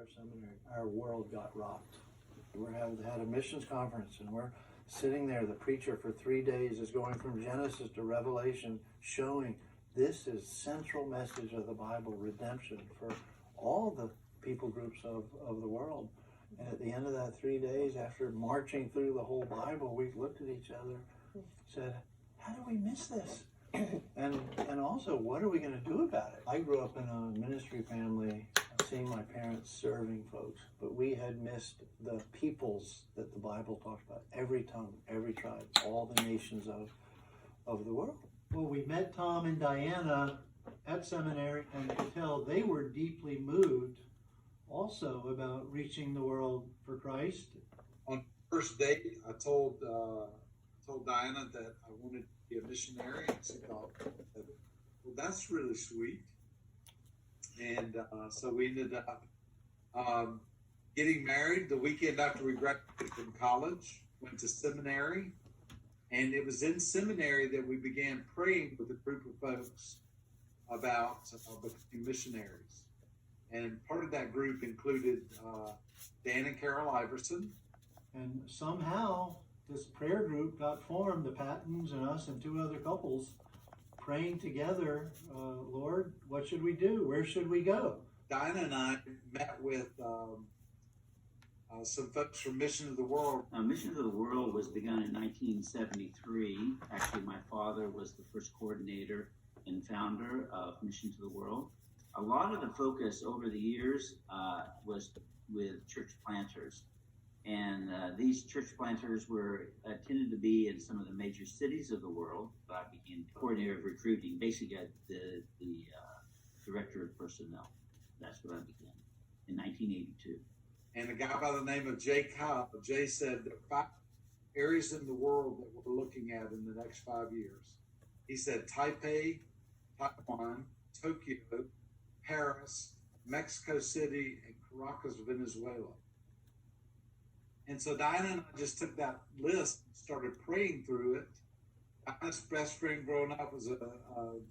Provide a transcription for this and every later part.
Prayer Seminary, our world got rocked. We had a missions conference, and we're sitting there. The preacher for 3 days is going from Genesis to Revelation, showing this is central message of the Bible, redemption for all the people groups of the world. And at the end of that 3 days, after marching through the whole Bible, we looked at each other, said, how do we miss this? And also, what are we going to do about it? I grew up in a ministry family, seeing my parents serving folks, but we had missed the peoples that the Bible talks about, every tongue, every tribe, all the nations of the world. Well, we met Tom and Diana at seminary and could tell they were deeply moved also about reaching the world for Christ. On the first date, I told Diana that I wanted to be a missionary, and she thought, well, that's really sweet. And so we ended up getting married the weekend after we graduated from college, went to seminary, and it was in seminary that we began praying with a group of folks about becoming missionaries. And part of that group included Dan and Carol Iverson. And somehow this prayer group got formed, the Pattons and us and 2 other couples, praying together, Lord, what should we do? Where should we go? Diana and I met with some folks from Mission of the World. Mission of the World was begun in 1973. Actually, my father was the first coordinator and founder of Mission to the World. A lot of the focus over the years was with church planters. And these church planters tended to be in some of the major cities of the world. I became coordinator of recruiting, basically the director of personnel. That's what I began in 1982. And a guy by the name of Jay Cobb, Jay said there are 5 areas in the world that we're looking at in the next 5 years. He said Taipei, Taiwan, Tokyo, Paris, Mexico City, and Caracas, Venezuela. And so Diana and I just took that list and started praying through it. Diana's best friend growing up was a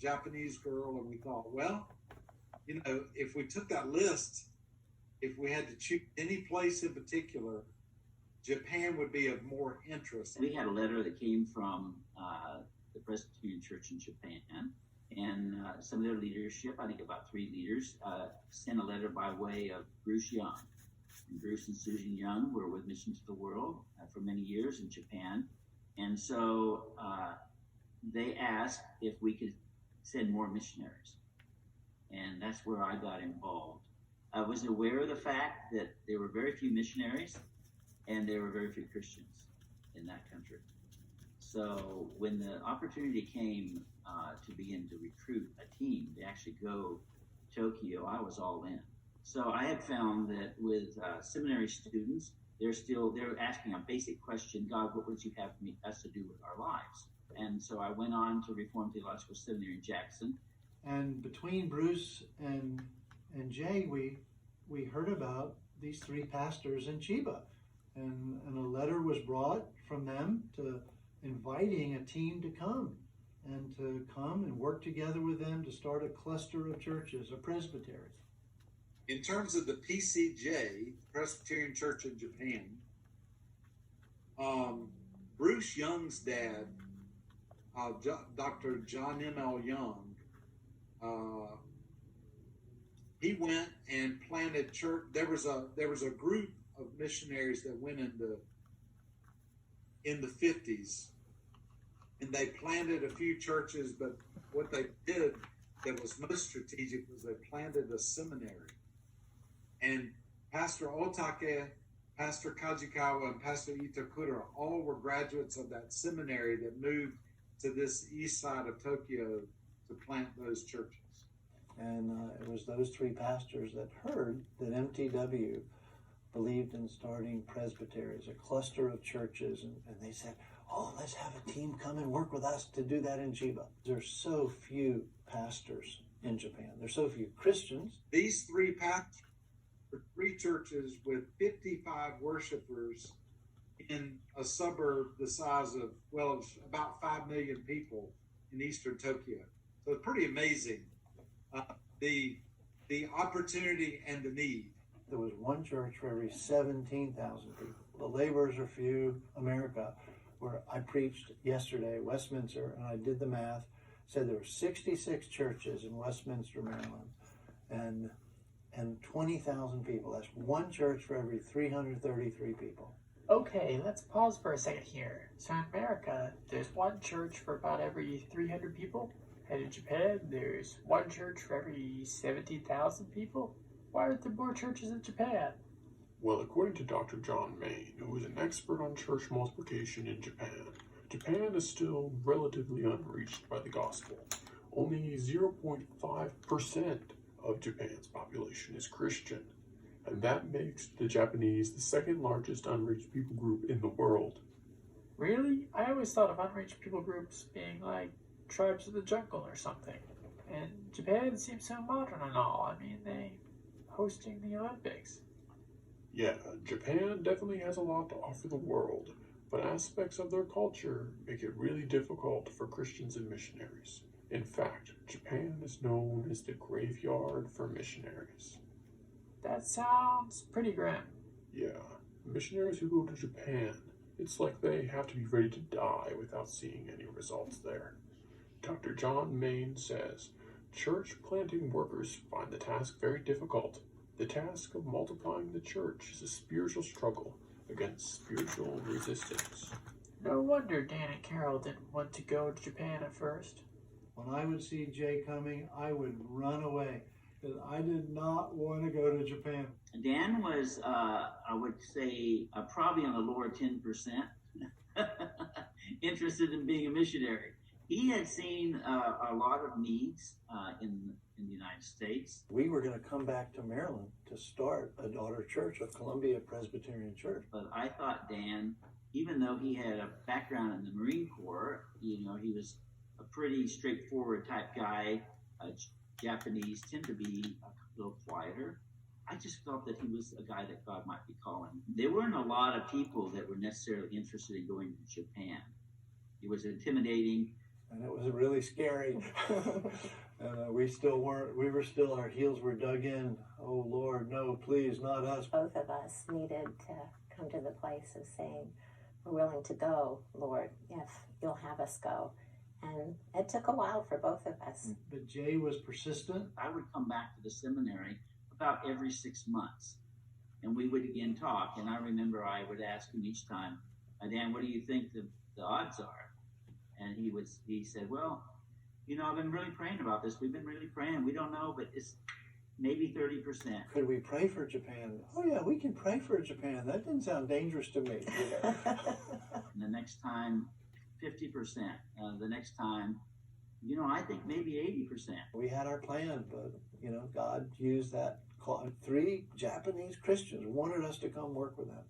Japanese girl, and we thought, well, if we took that list, if we had to choose any place in particular, Japan would be of more interest. We had a letter that came from the Presbyterian Church in Japan, and some of their leadership, I think about 3 leaders, sent a letter by way of Bruce Young. And Bruce and Susan Young were with Mission to the World for many years in Japan. And so they asked if we could send more missionaries. And that's where I got involved. I was aware of the fact that there were very few missionaries and there were very few Christians in that country. So when the opportunity came to begin to recruit a team to actually go to Tokyo, I was all in. So I had found that with seminary students, they're asking a basic question: God, what would you have us to do with our lives? And so I went on to Reformed Theological Seminary in Jackson. And between Bruce and Jay, we heard about these 3 pastors in Chiba, and a letter was brought from them to inviting a team to come and work together with them to start a cluster of churches, a presbytery. In terms of the PCJ, Presbyterian Church in Japan, Bruce Young's dad, Dr. John M.L. Young, he went and planted church. There was a group of missionaries that went in the 50s, and they planted a few churches. But what they did that was most strategic was they planted a seminary. And Pastor Otake, Pastor Kajikawa, and Pastor Itakura all were graduates of that seminary that moved to this east side of Tokyo to plant those churches. And it was those 3 pastors that heard that MTW believed in starting presbyteries, a cluster of churches, and they said, oh, let's have a team come and work with us to do that in Chiba. There's so few pastors in Japan. There's so few Christians. These 3 pastors were 3 churches with 55 worshipers in a suburb the size of, about 5 million people in eastern Tokyo. So it's pretty amazing, the opportunity and the need. there was one church for every 17,000 people. The laborers are few. America, where I preached yesterday, Westminster, and I did the math, said there were 66 churches in Westminster, Maryland, and 20,000 people. That's one church for every 333 people. Okay, let's pause for a second here. So in America, there's one church for about every 300 people, and in Japan, there's one church for every 17,000 people. Why aren't there more churches in Japan? Well, according to Dr. John Main, who is an expert on church multiplication in Japan, Japan is still relatively unreached by the gospel. Only 0.5% of Japan's population is Christian, and that makes the Japanese the second largest unreached people group in the world. Really? I always thought of unreached people groups being like tribes of the jungle or something. And Japan seems so modern and all. I mean, they hosting the Olympics. Yeah, Japan definitely has a lot to offer the world, but aspects of their culture make it really difficult for Christians and missionaries. In fact, Japan is known as the graveyard for missionaries. That sounds pretty grim. Yeah, missionaries who go to Japan, it's like they have to be ready to die without seeing any results there. Dr. John Main says, church planting workers find the task very difficult. The task of multiplying the church is a spiritual struggle against spiritual resistance. No wonder Dan and Carol didn't want to go to Japan at first. When I would see Jay coming, I would run away because I did not want to go to Japan. Dan was, I would say, probably on the lower 10% interested in being a missionary. He had seen a lot of needs in the United States. We were going to come back to Maryland to start a daughter church of Columbia Presbyterian Church. But I thought Dan, even though he had a background in the Marine Corps, he was a pretty straightforward type guy. Japanese tend to be a little quieter. I just felt that he was a guy that God might be calling. There weren't a lot of people that were necessarily interested in going to Japan. It was intimidating. And it was really scary. And we were still, our heels were dug in. Oh Lord, no, please, not us. Both of us needed to come to the place of saying, we're willing to go, Lord, if you'll have us go. And it took a while for both of us. But Jay was persistent. I would come back to the seminary about every 6 months, and we would again talk. And I remember I would ask him each time, Dan, what do you think the odds are? And he said, well, I've been really praying about this. We've been really praying. We don't know, but it's maybe 30%. Could we pray for Japan? Oh yeah, we can pray for Japan. That didn't sound dangerous to me. And the next time, 50%. The next time, I think maybe 80%. We had our plan, but God used that. 3 Japanese Christians wanted us to come work with them.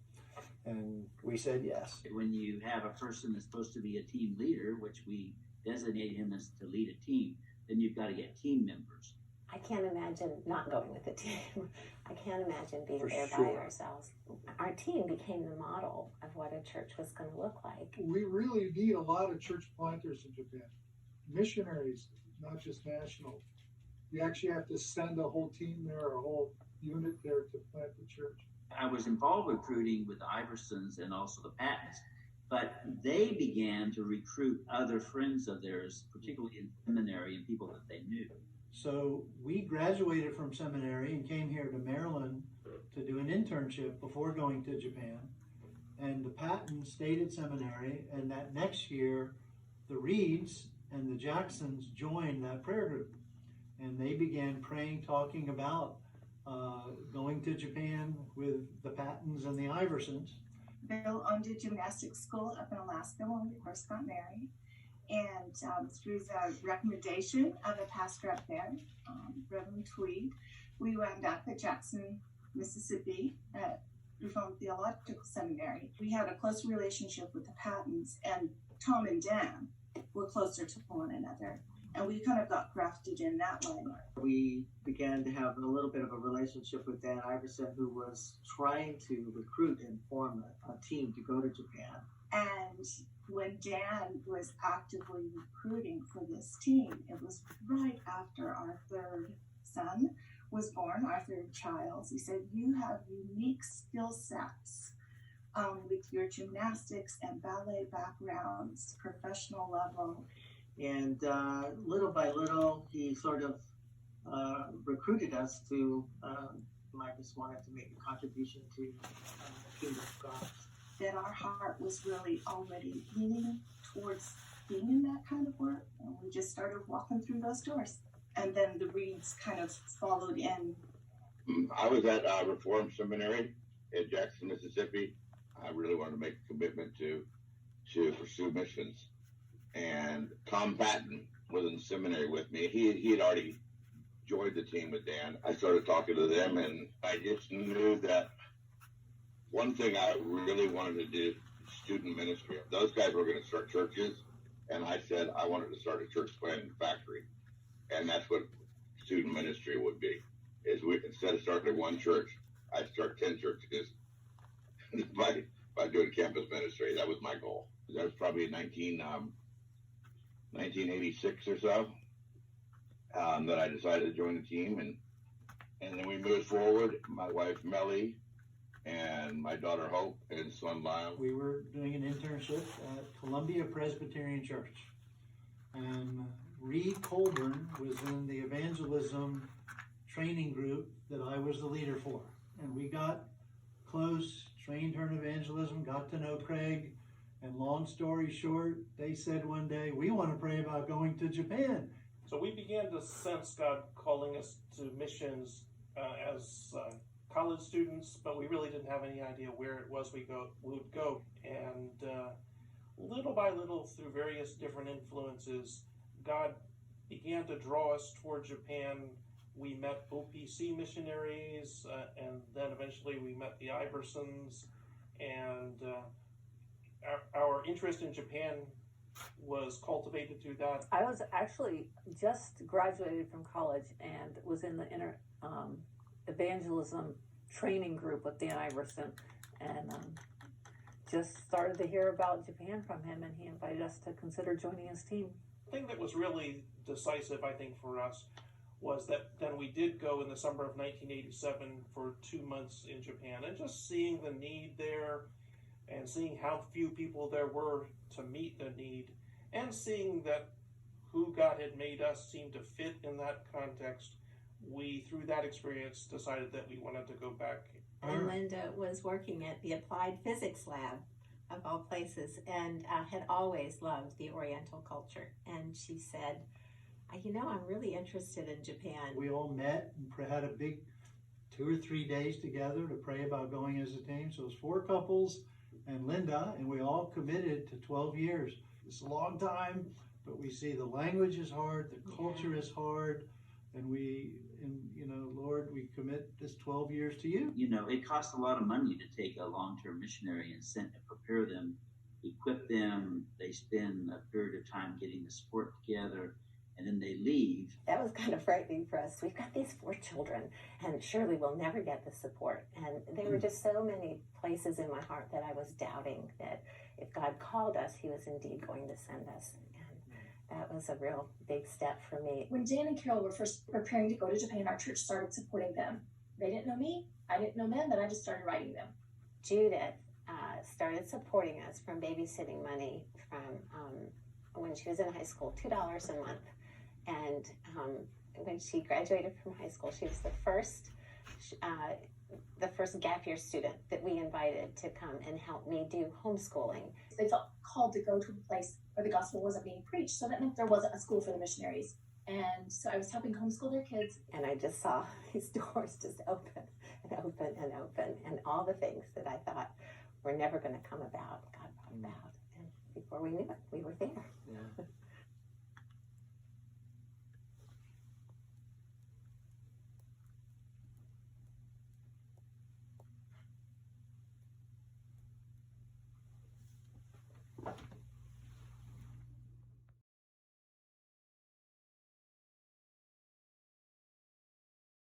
And we said yes. When you have a person that's supposed to be a team leader, which we designate him as to lead a team, then you've got to get team members. I can't imagine not going with the team. I can't imagine being For there sure. by ourselves. Our team became the model of what a church was going to look like. We really need a lot of church planters in Japan. Missionaries, not just national. You actually have to send a whole team there, a whole unit there to plant the church. I was involved recruiting with the Iversons and also the Pattons, but they began to recruit other friends of theirs, particularly in seminary and people that they knew. So we graduated from seminary and came here to Maryland to do an internship before going to Japan. And the Pattons stayed at seminary, and that next year, the Reeds and the Jacksons joined that prayer group. And they began praying, talking about going to Japan with the Pattons and the Iversons. Bill owned a gymnastics school up in Alaska when we first got married. And through the recommendation of a pastor up there, Reverend Tweed, we wound up at Jackson, Mississippi, at Reformed Theological Seminary. We had a close relationship with the Pattons, and Tom and Dan were closer to one another. And we kind of got grafted in that way. We began to have a little bit of a relationship with Dan Iverson, who was trying to recruit and form a team to go to Japan. And when Dan was actively recruiting for this team, it was right after our third son was born, Arthur Childs. He said, "You have unique skill sets with your gymnastics and ballet backgrounds, professional level." And little by little, he sort of recruited us to. Marcus wanted to make a contribution to the kingdom of God. That our heart was really already leaning towards being in that kind of work, and we just started walking through those doors. And then the Reeds kind of followed in. I was at Reformed Seminary in Jackson, Mississippi. I really wanted to make a commitment to pursue missions. And Tom Patton was in the seminary with me. He had already joined the team with Dan. I started talking to them, and I just knew that one thing I really wanted to do, student ministry. Those guys were going to start churches, and I said I wanted to start a church planting factory. And that's what student ministry would be. Instead of starting one church, I'd start 10 churches by doing campus ministry. That was my goal. That was probably in 1986 or so that I decided to join the team, and then we moved forward. My wife Melly and my daughter Hope and son Lyle. We were doing an internship at Columbia Presbyterian Church, and Reed Colburn was in the evangelism training group that I was the leader for. And we got close, trained her in evangelism, got to know Craig, and long story short, they said one day, "We want to pray about going to Japan." So we began to sense God calling us to missions as college students, but we really didn't have any idea where it was we would go. And little by little, through various different influences, God began to draw us toward Japan. We met OPC missionaries, and then eventually we met the Iversons, and our interest in Japan was cultivated through that. I was actually just graduated from college and was in the evangelism training group with Dan Iverson, and just started to hear about Japan from him, and he invited us to consider joining his team. The thing that was really decisive, I think, for us was that then we did go in the summer of 1987 for 2 months in Japan, and just seeing the need there and seeing how few people there were to meet the need, and seeing that who God had made us seemed to fit in that context, we, through that experience, decided that we wanted to go back. And Linda was working at the Applied Physics Lab, of all places, and had always loved the Oriental culture. And she said, I'm really interested in Japan. We all met and had a big 2 or 3 days together to pray about going as a team. So it was 4 couples and Linda, and we all committed to 12 years. It's a long time, but we see the language is hard, the culture is hard, and Lord, we commit this 12 years to you. It costs a lot of money to take a long-term missionary and prepare them, equip them. They spend a period of time getting the support together, and then they leave. That was kind of frightening for us. We've got these 4 children, and surely we'll never get the support. And there were just so many places in my heart that I was doubting that if God called us, he was indeed going to send us. And that was a real big step for me. When Dan and Carol were first preparing to go to Japan, our church started supporting them. They didn't know me, I didn't know them, but I just started writing them. Judith started supporting us from babysitting money from when she was in high school, $2 a month. And when she graduated from high school, she was the first gap year student that we invited to come and help me do homeschooling. They felt called to go to a place where the gospel wasn't being preached, so that meant there wasn't a school for the missionaries. And so I was helping homeschool their kids. And I just saw these doors just open and open and open, and all the things that I thought were never going to come about, God brought about. And before we knew it, we were there. Yeah.